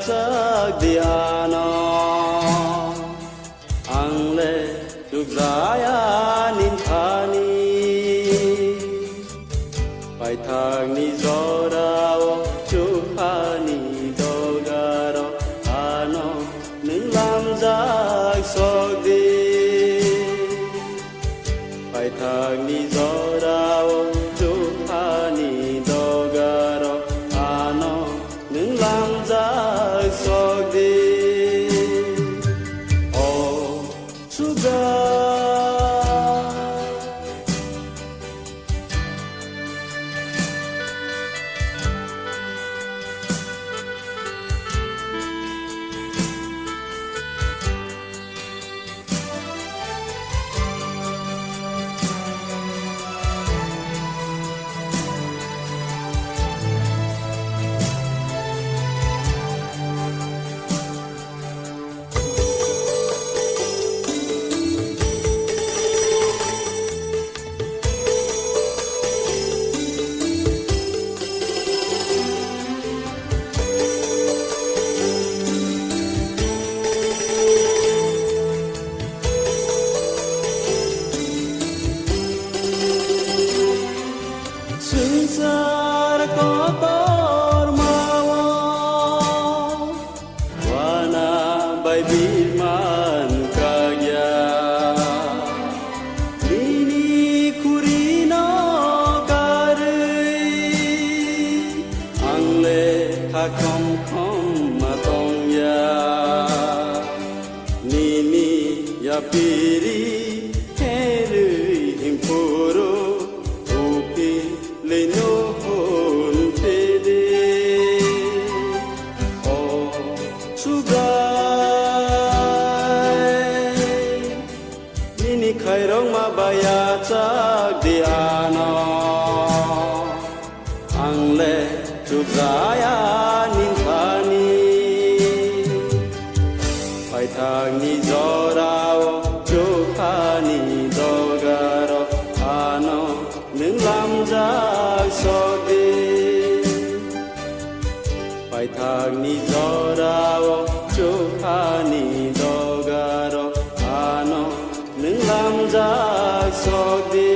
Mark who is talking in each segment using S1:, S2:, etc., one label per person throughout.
S1: chak diano angle lukzaya nin khani pai thang ni zora o chu khani dogaro ano nin lam jak sok di pai thang ni zora o chu khani dogaro ano nin lam jak sok di oh sugar Sungsara kotor mawa wana bai birman kagya nini kurino karui angle khakom khom matongya nini yapiri herui himpuro upi leno hon pede oh sugai nini khairong ma baya chak diano angle chukzaya nin khani pai thang ni zorao chukhani dogaro ano nin lam jak sok di pai thang ni zorao chukhani dogaro ano nin lam jak sok di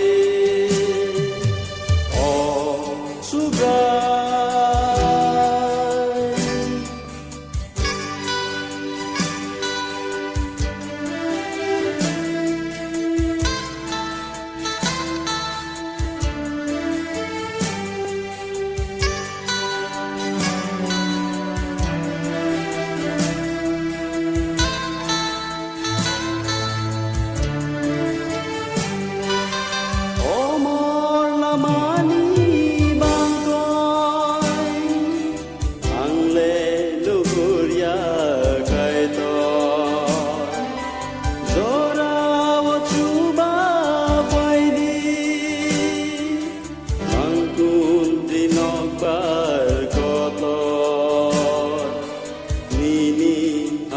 S1: oh sugai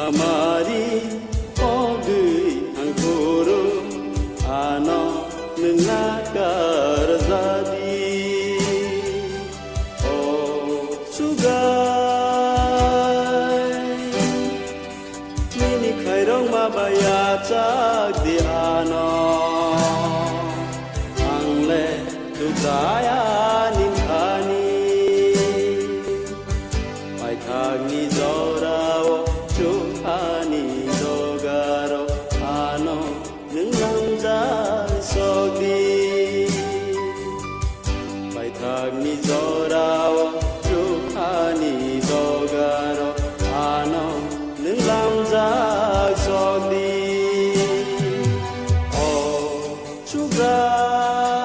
S1: Amari ogui ankoro ano nangakar zadi oh sugai nini khairong ma baya chak diano angle lukzaya nin khani pai thang ni zorao chukhani dogaro ano nin lam jak sok di pai thang ni zorao chukhani dogaro ano nin lam jak sok di oh sugar